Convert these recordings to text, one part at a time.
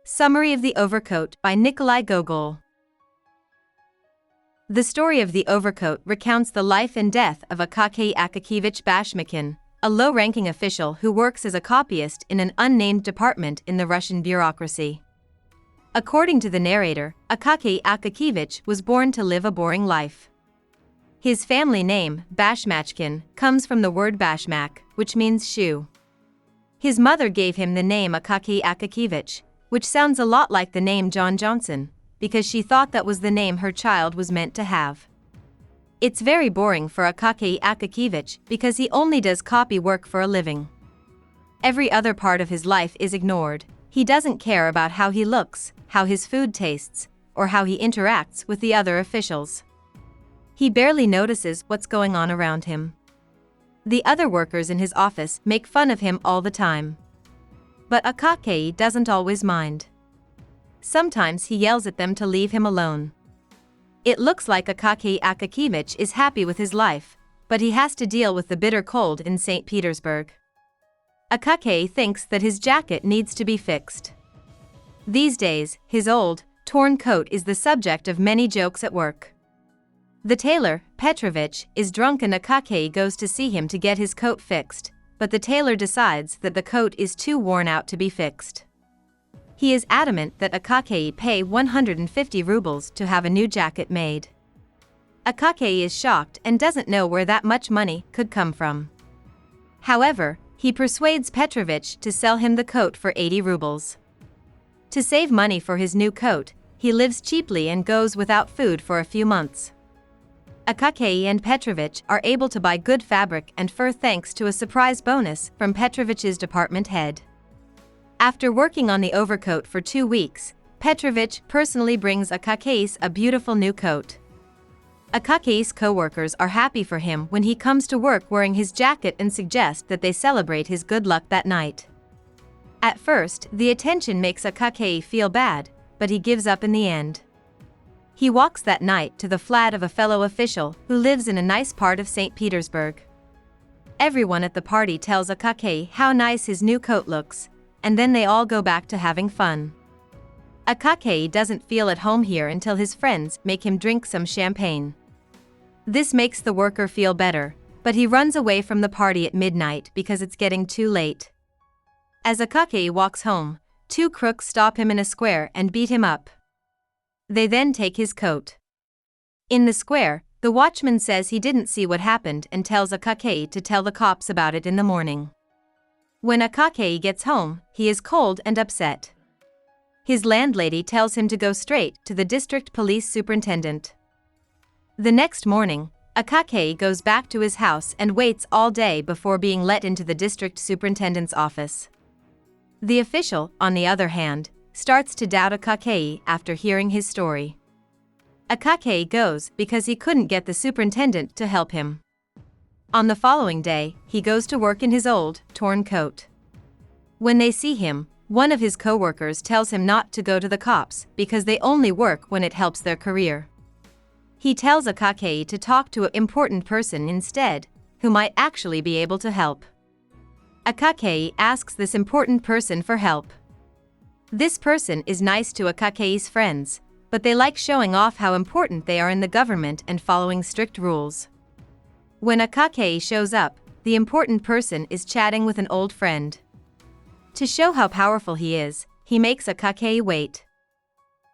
Summary of the Overcoat by Nikolai Gogol. The story of the Overcoat recounts the life and death of Akaky Akakievich Bashmachkin, a low-ranking official who works as a copyist in an unnamed department in the Russian bureaucracy. According to the narrator, Akaky Akakievich was born to live a boring life. His family name, Bashmachkin, comes from the word bashmak, which means shoe. His mother gave him the name Akaky Akakievich, which sounds a lot like the name John Johnson, because she thought that was the name her child was meant to have. It's very boring for Akaky Akakievich because he only does copy work for a living. Every other part of his life is ignored. He doesn't care about how he looks, how his food tastes, or how he interacts with the other officials. He barely notices what's going on around him. The other workers in his office make fun of him all the time. But Akaky doesn't always mind. Sometimes he yells at them to leave him alone. It looks like Akaky Akakievich is happy with his life, but he has to deal with the bitter cold in St. Petersburg. Akaky thinks that his jacket needs to be fixed. These days, his old, torn coat is the subject of many jokes at work. The tailor, Petrovich, is drunk and Akaky goes to see him to get his coat fixed, but the tailor decides that the coat is too worn out to be fixed. He is adamant that Akaky pay 150 rubles to have a new jacket made. Akaky is shocked and doesn't know where that much money could come from. However, he persuades Petrovich to sell him the coat for 80 rubles. To save money for his new coat, he lives cheaply and goes without food for a few months. Akaky and Petrovich are able to buy good fabric and fur thanks to a surprise bonus from Petrovich's department head. After working on the overcoat for 2 weeks, Petrovich personally brings Akaky a beautiful new coat. Akaky's co-workers are happy for him when he comes to work wearing his jacket and suggest that they celebrate his good luck that night. At first, the attention makes Akaky feel bad, but he gives up in the end. He walks that night to the flat of a fellow official who lives in a nice part of St. Petersburg. Everyone at the party tells Akaky how nice his new coat looks, and then they all go back to having fun. Akaky doesn't feel at home here until his friends make him drink some champagne. This makes the worker feel better, but he runs away from the party at midnight because it's getting too late. As Akaky walks home, 2 crooks stop him in a square and beat him up. They then take his coat. In the square, the watchman says he didn't see what happened and tells Akaky to tell the cops about it in the morning. When Akaky gets home, he is cold and upset. His landlady tells him to go straight to the district police superintendent. The next morning, Akaky goes back to his house and waits all day before being let into the district superintendent's office. The official, on the other hand, starts to doubt Akaky after hearing his story. Akaky goes because he couldn't get the superintendent to help him. On the following day, he goes to work in his old, torn coat. When they see him, one of his co-workers tells him not to go to the cops because they only work when it helps their career. He tells Akaky to talk to an important person instead, who might actually be able to help. Akaky asks this important person for help. This person is nice to Akaky's friends, but they like showing off how important they are in the government and following strict rules. When Akaky shows up, the important person is chatting with an old friend. To show how powerful he is, he makes Akaky wait.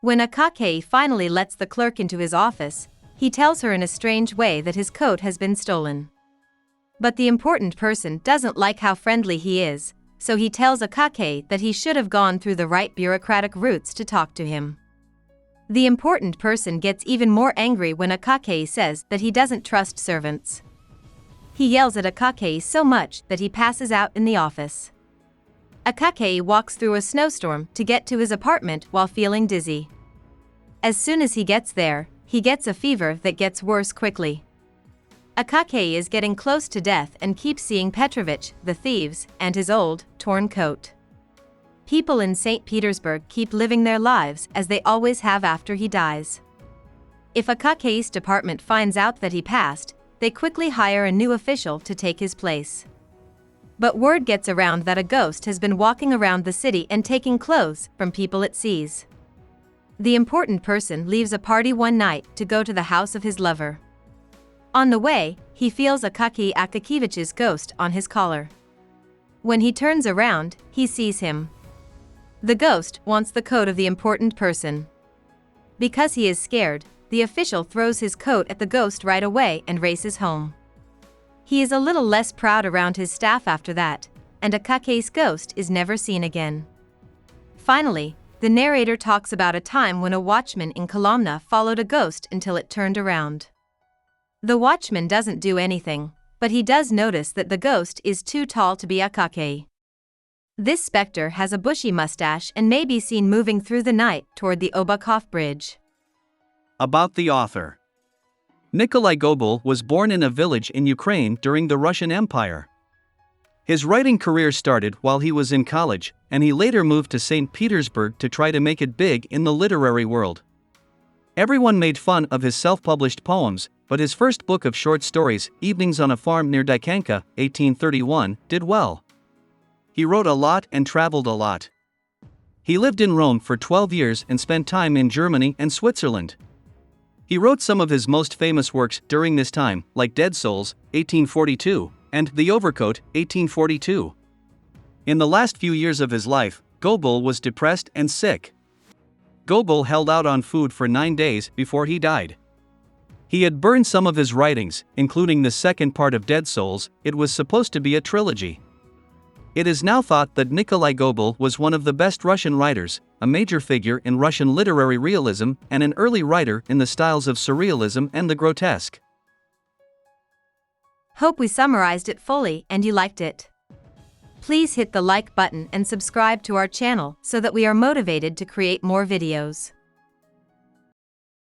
When Akaky finally lets the clerk into his office, he tells her in a strange way that his coat has been stolen. But the important person doesn't like how friendly he is, so he tells Akaky that he should have gone through the right bureaucratic routes to talk to him. The important person gets even more angry when Akaky says that he doesn't trust servants. He yells at Akaky so much that he passes out in the office. Akaky walks through a snowstorm to get to his apartment while feeling dizzy. As soon as he gets there, he gets a fever that gets worse quickly. Akaky is getting close to death and keeps seeing Petrovich, the thieves, and his old, torn coat. People in St. Petersburg keep living their lives as they always have after he dies. If Akaky's department finds out that he passed, they quickly hire a new official to take his place. But word gets around that a ghost has been walking around the city and taking clothes from people it sees. The important person leaves a party one night to go to the house of his lover. On the way, he feels Akaky Akakievich's ghost on his collar. When he turns around, he sees him. The ghost wants the coat of the important person. Because he is scared, the official throws his coat at the ghost right away and races home. He is a little less proud around his staff after that, and Akaki's ghost is never seen again. Finally, the narrator talks about a time when a watchman in Kolomna followed a ghost until it turned around. The watchman doesn't do anything, but he does notice that the ghost is too tall to be Akaky. This specter has a bushy mustache and may be seen moving through the night toward the Overcoat Bridge. About the author. Nikolai Gogol was born in a village in Ukraine during the Russian Empire. His writing career started while he was in college, and he later moved to St. Petersburg to try to make it big in the literary world. Everyone made fun of his self-published poems, but his first book of short stories, Evenings on a Farm near Dikanka, 1831, did well. He wrote a lot and traveled a lot. He lived in Rome for 12 years and spent time in Germany and Switzerland. He wrote some of his most famous works during this time, like Dead Souls, 1842, and The Overcoat, 1842. In the last few years of his life, Gogol was depressed and sick. Gogol held out on food for 9 days before he died. He had burned some of his writings, including the second part of Dead Souls. It was supposed to be a trilogy. It is now thought that Nikolai Gogol was one of the best Russian writers, a major figure in Russian literary realism, and an early writer in the styles of surrealism and the grotesque. Hope we summarized it fully and you liked it. Please hit the like button and subscribe to our channel so that we are motivated to create more videos.